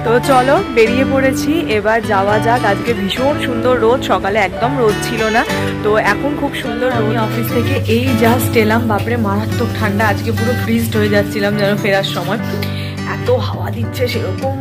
তো চলো বেরিয়ে পড়েছি, এবার যাওয়া যাক। আজকে ভীষণ সুন্দর রোদ, সকালে একদম রোদ ছিল না, তো এখন খুব সুন্দর। আমি অফিস থেকে এই জাস্ট এলাম, বাপরে মারাত্মক ঠান্ডা, আজকে পুরো ফ্রিজড হয়ে যাচ্ছিলাম যেন ফেরার সময়। এত হাওয়া দিচ্ছে সেরকম,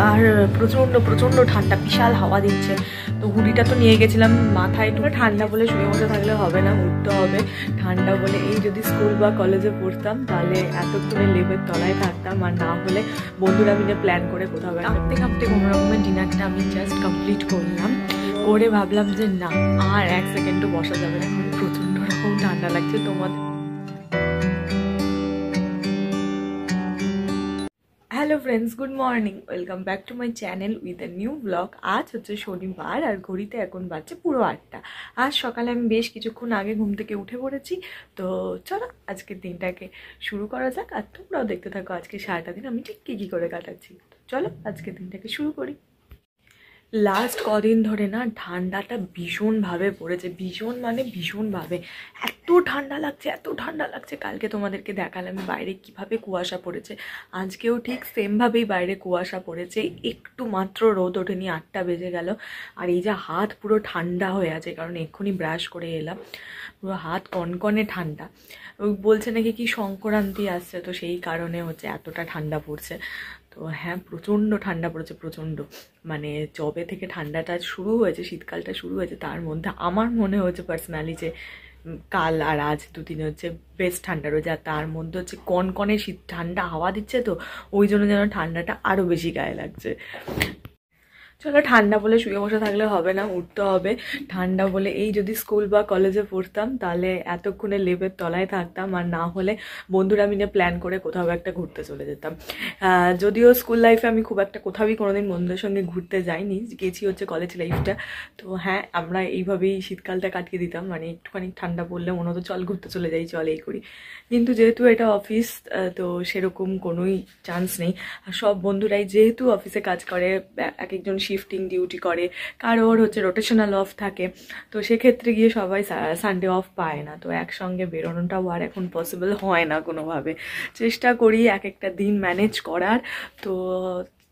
আর প্রচণ্ড প্রচণ্ড ঠান্ডা, বিশাল হাওয়া দিচ্ছে। তো হুডিটা তো নিয়ে গেছিলাম মাথায়, একটু ঠান্ডা বলে শুয়ে বসে থাকলে হবে না, উঠতে হবে। ঠান্ডা বলে এই যদি স্কুল বা কলেজে পড়তাম তাহলে এতক্ষণে লেপের তলায় থাকতাম, আর না হলে বন্ধুরা মিলে প্ল্যান করে কোথাও কাঁপতে কাঁপতে কোনো রকমের ডিনারটা আমি জাস্ট কমপ্লিট করলাম। করে ভাবলাম যে না, আর এক সেকেন্ডও বসা যাবে না, এখন প্রচণ্ড রকম ঠান্ডা লাগছে। তোমাদের hello friends, good morning, welcome back to my channel with a new blog. আজ হচ্ছে শনিবার আর ঘড়িতে এখন বাজছে পুরো 8টা। আজ সকালে আমি বেশ কিছুক্ষণ আগে ঘুম থেকে উঠে পড়েছি। তো চলো আজকের দিনটাকে শুরু করা যাক, আর তোমরাও দেখতে থাকো আজকে সারাটা দিন আমি ঠিক কী করে কাটাচ্ছি। চলো আজকের দিনটাকে শুরু করি। লাস্ট কদিন ধরে না ঠান্ডাটা ভীষণভাবে পড়েছে, ভীষণ মানে ভীষণভাবে, এত ঠান্ডা লাগছে, এত ঠান্ডা লাগছে। কালকে তোমাদেরকে দেখালাম বাইরে কিভাবে কুয়াশা পড়েছে, আজকেও ঠিক সেমভাবেই বাইরে কুয়াশা পড়েছে, একটু মাত্র রোদ ওঠেনি, 8টা বেজে গেল। আর এই যে হাত পুরো ঠান্ডা হয়ে আছে, কারণ এক্ষুনি ব্রাশ করে এলাম, পুরো হাত কনকনে ঠান্ডা। ওই বলছে নাকি কি সংক্রান্তি আসছে, তো সেই কারণে হচ্ছে এতটা ঠান্ডা পড়ছে। তো হ্যাঁ, প্রচণ্ড ঠান্ডা পড়েছে, প্রচণ্ড। মানে যবে থেকে ঠান্ডাটা শুরু হয়েছে, শীতকালটা শুরু হয়েছে, তার মধ্যে আমার মনে হচ্ছে পার্সোনালি যে কাল আর আজ দুদিন হচ্ছে বেশ ঠান্ডা রয়েছে। আর তার মধ্যে হচ্ছে কনকনে শীত, ঠান্ডা হাওয়া দিচ্ছে, তো ওই জন্য যেন ঠান্ডাটা আরও বেশি গায়ে লাগছে। চলো ঠান্ডা বলে শুয়ে বসে থাকলে হবে না, উঠতে হবে। ঠান্ডা বলে এই যদি স্কুল বা কলেজে পড়তাম তাহলে এতক্ষণে লেপের তলায় থাকতাম, আর না হলে বন্ধুরা মিলে প্ল্যান করে কোথাও একটা ঘুরতে চলে যেতাম। যদিও স্কুল লাইফে আমি খুব একটা কোথাওই কোনোদিন বন্ধুদের সঙ্গে ঘুরতে যাইনি, গেছি হচ্ছে কলেজ লাইফটা। তো হ্যাঁ, আমরা এইভাবেই শীতকালটা কাটিয়ে দিতাম, মানে একটুখানি ঠান্ডা পড়লে মনে হতো চল ঘুরতে চলে যাই, চল এই করি। কিন্তু যেহেতু এটা অফিস, তো সেরকম কোনোই চান্স নেই। আর সব বন্ধুরাই যেহেতু অফিসে কাজ করে, এক একজন শিফটিং ডিউটি করে, কারোর হচ্ছে রোটেশনাল অফ থাকে, তো সেক্ষেত্রে গিয়ে সবাই সানডে অফ পায় না। তো একসঙ্গে বেরোনোটাও আর এখন পসিবল হয় না কোনোভাবে। চেষ্টা করি এক একটা দিন ম্যানেজ করার, তো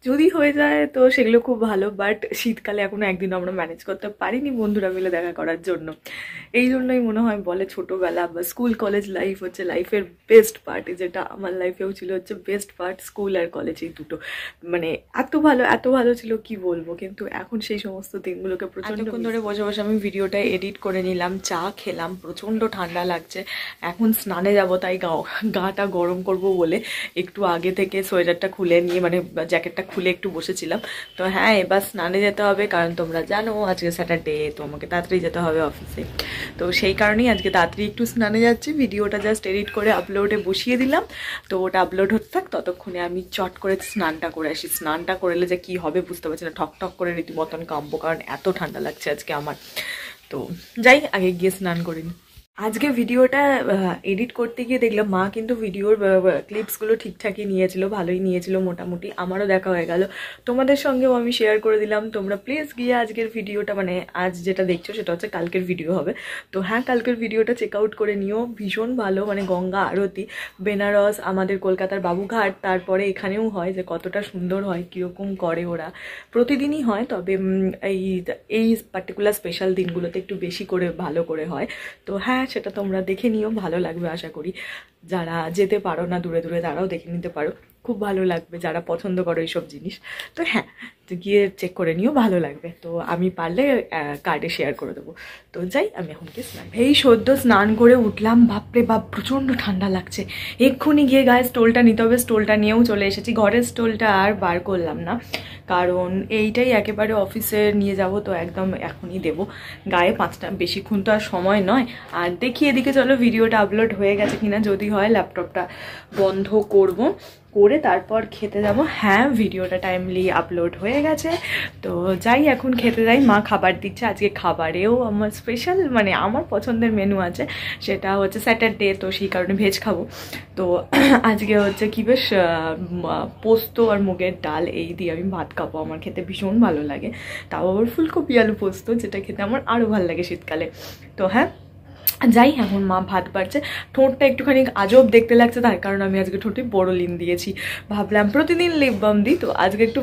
যদি হয়ে যায় তো সেগুলো খুব ভালো। বাট শীতকালে এখনো একদিন আমরা ম্যানেজ করতে পারিনি বন্ধুরা মিলে দেখা করার জন্য। এই জন্যই মনে হয় বলে ছোটোবেলা বা স্কুল কলেজ লাইফ হচ্ছে লাইফের বেস্ট পার্ট, যেটা আমার লাইফেও ছিল হচ্ছে বেস্ট পার্ট, স্কুল আর কলেজ এই দুটো। মানে এত ভালো ছিল কি বলবো। কিন্তু এখন সেই সমস্ত দিনগুলোকে প্রচণ্ডক্ষণ ধরে বসে বসে আমি ভিডিওটা এডিট করে নিলাম, চা খেলাম, প্রচণ্ড ঠান্ডা লাগছে। এখন স্নানে যাব, তাই গাটা গরম করব বলে একটু আগে থেকে সোয়েটারটা খুলে নিয়ে, মানে জ্যাকেটটা খুলে একটু বসেছিলাম। তো হ্যাঁ, এবার স্নানে যেতে হবে, কারণ তোমরা জানো আজকে স্যাটারডে, তো আমাকে তাড়াতাড়ি যেতে হবে অফিসে। তো সেই কারণেই আজকে তাড়াতাড়ি একটু স্নানে যাচ্ছি। ভিডিওটা জাস্ট এডিট করে আপলোডে বসিয়ে দিলাম, তো ওটা আপলোড হতে থাক, ততক্ষণে আমি চট করে স্নানটা করে আসি। স্নানটা করলে যে কী হবে বুঝতে পারছি না, ঠক ঠক করে রীতিমতন কাঁপবো, কারণ এত ঠান্ডা লাগছে আজকে আমার। তো যাই আগে গিয়ে স্নান করি। আজকে ভিডিওটা এডিট করতে গিয়ে দেখলাম মা কিন্তু ভিডিওর ক্লিপসগুলো ঠিকঠাকই নিয়েছিল, ভালোই নিয়েছিল মোটামুটি, আমারও দেখা হয়ে গেল, তোমাদের সঙ্গেও আমি শেয়ার করে দিলাম। তোমরা প্লিজ গিয়ে আজকের ভিডিওটা, মানে আজ যেটা দেখছো সেটা হচ্ছে কালকের ভিডিও হবে, তো হ্যাঁ কালকের ভিডিওটা চেক আউট করে নিও, ভীষণ ভালো। মানে গঙ্গা আরতি, বেনারস, আমাদের কলকাতার বাবুঘাট, তারপরে এখানেও হয়, যে কতটা সুন্দর হয়, কীরকম করে ওরা। প্রতিদিনই হয়, তবে এই পার্টিকুলার স্পেশাল দিনগুলোতে একটু বেশি করে ভালো করে হয়। তো হ্যাঁ, সেটা তোমরা দেখে নিও, ভালো লাগবে আশা করি। যারা যেতে পারো না দূরে দূরে, তারাও দেখে নিতে পারো, খুব ভালো লাগবে যারা পছন্দ করো এইসব জিনিস। তো হ্যাঁ, গিয়ে চেক করে নিও, ভালো লাগবে। তো আমি পারলে কার্ডে শেয়ার করে দেবো। তো যাই, আমি এখন গিয়ে স্নান, এই সদ্য স্নান করে উঠলাম, বাপরে বাপ প্রচণ্ড ঠান্ডা লাগছে। এক্ষুনি গিয়ে গায়ে স্টোলটা নিতে হবে, স্টোলটা নিয়েও চলে এসেছি। ঘরের স্টোলটা আর বার করলাম না, কারণ এইটাই একেবারে অফিসে নিয়ে যাব, তো একদম এখনই দেবো গায়ে। 5টা, বেশিক্ষণ তো আর সময় নয়। আর দেখি এদিকে চলো ভিডিওটা আপলোড হয়ে গেছে কিনা, যদি হয় ল্যাপটপটা বন্ধ করব, করে তারপর খেতে যাব। হ্যাঁ, ভিডিওটা টাইমলি আপলোড হয়ে গেছে। তো যাই এখন খেতে যাই, মা খাবার দিচ্ছে। আজকে খাবারেও আমার স্পেশাল, মানে আমার পছন্দের মেনু আছে, সেটা হচ্ছে স্যাটারডে, তো সেই কারণে ভেজ খাবো। তো আজকে হচ্ছে কি বেশ পোস্ত আর মুগের ডাল, এই দিয়ে আমি ভাত খাবো। আমার খেতে ভীষণ ভালো লাগে, তাও আবার ফুলকপি আলু পোস্ত, যেটা খেতে আমার আরও ভালো লাগে শীতকালে। তো হ্যাঁ, যাই, এখন মা ভাত বাড়ছে। ঠোঁটটা একটুখানি আজব দেখতে লাগছে, তার কারণ আমি আজকে ঠোঁটে বোরোলিন দিয়েছি। ভাবলাম প্রতিদিন লিপ বাম দিই, তো আজকে একটু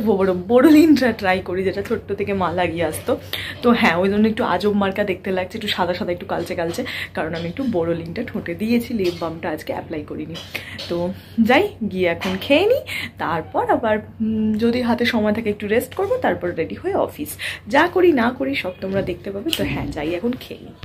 বোরোলিনটা ট্রাই করি, যেটা ছোট্ট থেকে মা লাগিয়ে আসতো। তো হ্যাঁ, ওই জন্য একটু আজব মার্কা দেখতে লাগছে, একটু সাদা সাদা, একটু কালচে কালচে, কারণ আমি একটু বোরোলিনটা ঠোঁটে দিয়েছি, লিপ বামটা আজকে অ্যাপ্লাই করিনি। তো যাই, গিয়ে এখন খেয়ে নিই, তারপর আবার যদি হাতে সময় থাকে একটু রেস্ট করবো, তারপর রেডি হয়ে অফিস। যা করি না করি সব তোমরা দেখতে পাবে। তো হ্যাঁ, যাই এখন খেয়ে নিই।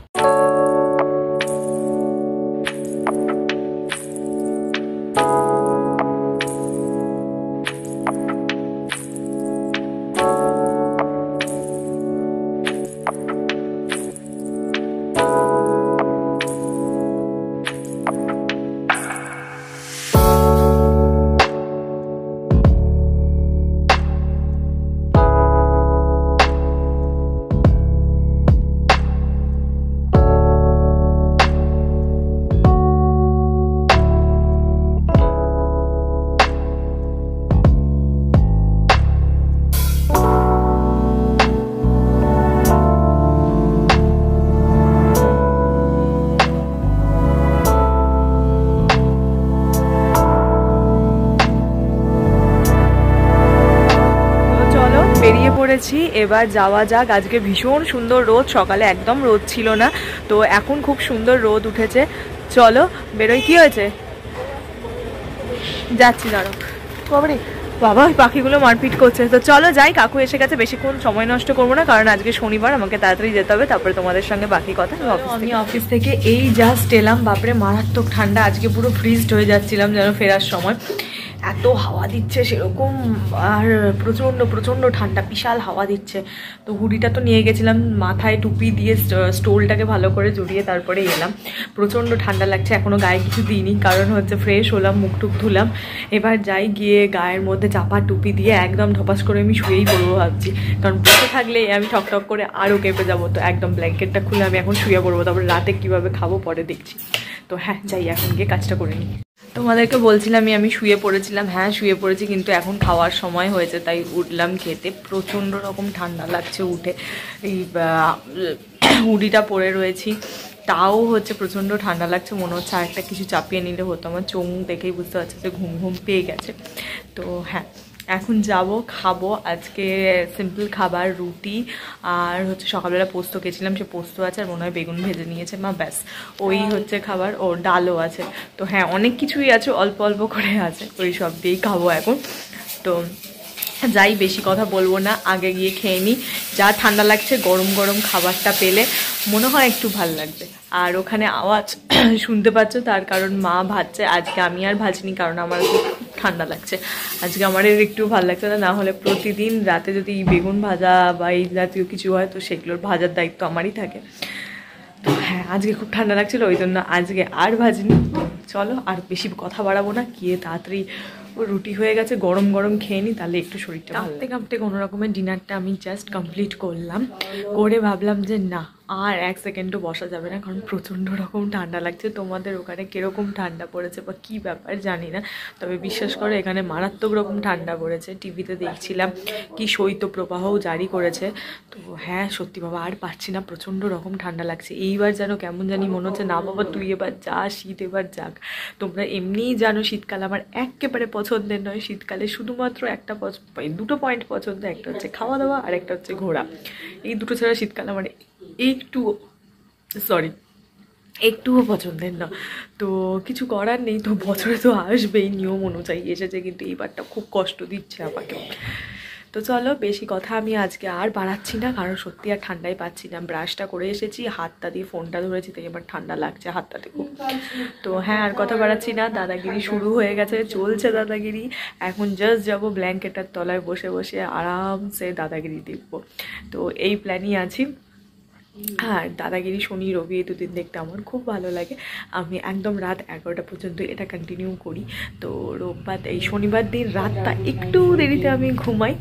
বেরিয়ে পড়েছি, এবার যাওয়া যাক। আজকে ভীষণ সুন্দর রোদ, সকালে একদম রোদ ছিল না, তো এখন খুব সুন্দর রোদ উঠেছে। চলো বেরোই। কি হয়েছে? যাচ্ছি, দাঁড়ো। বাবারে বাবা, ওই পাখিগুলো মারপিট করছে। তো চলো যাই, কাকু এসে গেছে, বেশিক্ষণ সময় নষ্ট করবো না, কারণ আজকে শনিবার, আমাকে তাড়াতাড়ি যেতে হবে, তারপরে তোমাদের সঙ্গে বাকি কথা। আমি অফিস থেকে এই জাস্ট এলাম, বাপরে মারাত্মক ঠান্ডা, আজকে পুরো ফ্রিজড হয়ে যাচ্ছিলাম যেন ফেরার সময়। এত হাওয়া দিচ্ছে সেরকম, আর প্রচণ্ড প্রচণ্ড ঠান্ডা, বিশাল হাওয়া দিচ্ছে। তো হুডিটা তো নিয়ে গেছিলাম, মাথায় টুপি দিয়ে স্টোলটাকে ভালো করে জড়িয়ে তারপরে এলাম। প্রচণ্ড ঠান্ডা লাগছে, এখনও গায়ে কিছু দিইনি, কারণ হচ্ছে ফ্রেশ হলাম, মুখ টুক ধুলাম। এবার যাই, গিয়ে গায়ের মধ্যে চাপা টুপি দিয়ে একদম ধপাস করে আমি শুয়েই পড়বো ভাবছি, কারণ বসে থাকলে আমি ঠক ঠক করে আরও কেঁপে যাবো। তো একদম ব্ল্যাঙ্কেটটা খুলে আমি এখন শুয়ে পড়বো, তারপরে রাতে কীভাবে খাবো পরে দেখছি। তো হ্যাঁ, যাই এখন গিয়ে কাজটা করে নিই। তোমাদেরকে বলছিলাম আমি শুয়ে পড়েছিলাম, হ্যাঁ শুয়ে পড়েছি, কিন্তু এখন খাওয়ার সময় হয়েছে তাই উঠলাম খেতে। প্রচণ্ড রকম ঠান্ডা লাগছে উঠে, এই হুডিটা পরে রয়েছি, তাও হচ্ছে প্রচণ্ড ঠান্ডা লাগছে, মনে হচ্ছে আরেকটা কিছু চাপিয়ে নিলে হতো। আমার চোখ দেখেই বুঝতে পারছে যে ঘুম ঘুম পেয়ে গেছে। তো হ্যাঁ, এখন যাব, খাবো আজকে সিম্পল খাবার, রুটি আর হচ্ছে সকালবেলা পোস্ত খেয়েছিলাম, সে পোস্ত আছে, আর মনে হয় বেগুন ভেজে নিয়েছে মা, ব্যাস ওই হচ্ছে খাবার। ও ডালও আছে। তো হ্যাঁ, অনেক কিছুই আছে, অল্প অল্প করে আছে, ওই সব দিয়েই খাবো এখন। তো যাই, বেশি কথা বলবো না, আগে গিয়ে খেয়ে নিই। যা ঠান্ডা লাগছে, গরম গরম খাবারটা পেলে মনে হয় একটু ভাল লাগবে। আর ওখানে আওয়াজ শুনতে পাচ্ছ, তার কারণ মা ভাজছে, আজকে আমি আর ভাজিনি, কারণ আমার খুব ঠান্ডা লাগছে। আজকে আমার একটু ভালো লাগছে না, হলে প্রতিদিন রাতে যদি বেগুন ভাজা বা এই জাতীয় কিছু হয়, তো সেগুলোর ভাজার দায়িত্ব আমারই থাকে। তো হ্যাঁ, আজকে খুব ঠান্ডা লাগছিল, ওই জন্য আজকে আর ভাজিনি। চলো আর বেশি কথা বাড়াবো না, গিয়ে তাড়াতাড়ি রুটি হয়ে গেছে, গরম গরম খেয়ে নিই, তাহলে একটু শরীরটা কাঁপতে কাঁপতে কোনো রকমের ডিনারটা আমি জাস্ট কমপ্লিট করলাম। করে ভাবলাম যে না, আর এক সেকেন্ডও বসা যাবে না, কারণ প্রচণ্ড রকম ঠান্ডা লাগছে। তোমাদের ওখানে কীরকম ঠান্ডা পড়েছে বা কী ব্যাপার জানি না, তবে বিশ্বাস করো এখানে মারাত্মক রকম ঠান্ডা পড়েছে। টিভিতে দেখছিলাম কি শৈত্যপ্রবাহও জারি করেছে। তো হ্যাঁ, সত্যি বাবা আর পারছি না, প্রচণ্ড রকম ঠান্ডা লাগছে। এইবার যেন কেমন জানি মনে হচ্ছে, না বাবা তুই এবার যা, শীত এবার যাক। তোমরা এমনিই জানো শীতকাল আমার একেবারে পছন্দের নয়। শীতকালে শুধুমাত্র দুটো পয়েন্ট পছন্দ, একটা হচ্ছে খাওয়া দাওয়া আর একটা হচ্ছে ঘোরা। এই দুটো ছাড়া শীতকাল আমার একটুও পছন্দের না। তো কিছু করার নেই, তো বছরে তো আসবেই, নিয়ম অনুযায়ী এসেছে, কিন্তু এইবারটা খুব কষ্ট দিচ্ছে আমাকে। তো চলো, বেশি কথা আমি আজকে আর বাড়াচ্ছি না, কারণ সত্যি আর ঠান্ডায় পাচ্ছি না। ব্রাশটা করে এসেছি, হাতটা দিয়ে ফোনটা ধরেছি, তাই এবার ঠান্ডা লাগছে হাতটাতে খুব। তো হ্যাঁ, আর কথা বাড়াচ্ছি না, দাদাগিরি শুরু হয়ে গেছে, চলছে দাদাগিরি। এখন জাস্ট যাবো ব্ল্যাঙ্কেটার তলায় বসে বসে আরামসে দাদাগিরি দেখবো, তো এই প্ল্যানই আছি। আর দাদাগিরি শনি রবি এই দুদিন দেখতে আমার খুব ভালো লাগে। আমি একদম রাত 11টা পর্যন্ত এটা কন্টিনিউ করি। তো রোববার, এই শনিবার দিন রাতটা একটু দেরিতে আমি ঘুমাই,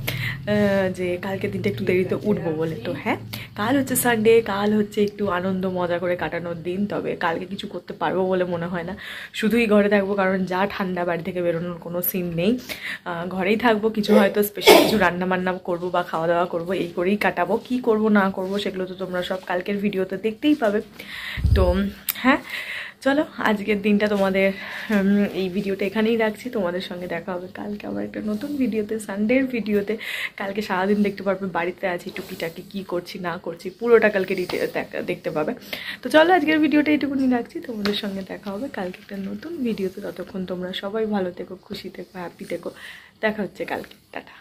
যে কালকে দিনটা একটু দেরিতে উঠবো বলে। তো হ্যাঁ, কাল হচ্ছে সানডে, কাল হচ্ছে একটু আনন্দ মজা করে কাটানোর দিন, তবে কালকে কিছু করতে পারবো বলে মনে হয় না, শুধুই ঘরে থাকবো, কারণ যা ঠান্ডা, বাড়ি থেকে বেরোনোর কোনো সিন নেই। ঘরেই থাকবো, কিছু হয়তো স্পেশাল কিছু রান্না বান্না করবো বা খাওয়া দাওয়া করবো, এই করেই কাটাবো। কি করব না করব সেগুলো তো তোমরা সব কালকের ভিডিওতে দেখতেই পাবে। তো হ্যাঁ, চলো আজকের দিনটা তোমাদের এই ভিডিওটা এখানেই রাখছি। তোমাদের সঙ্গে দেখা হবে কালকে আবার একটা নতুন ভিডিওতে, সানডের ভিডিওতে। কালকে সারাদিন দেখতে পারবে বাড়িতে আছি, টুকিটাকি কী করছি না করছি পুরোটা কালকে দেখতে পাবে। তো চলো আজকের ভিডিওটা এইটুকুনি রাখছি, তোমাদের সঙ্গে দেখা হবে কালকে একটা নতুন ভিডিওতে। ততক্ষণ তোমরা সবাই ভালো থেকো, খুশি থেকো, হ্যাপি থেকো। দেখা হচ্ছে কালকে, টাটা।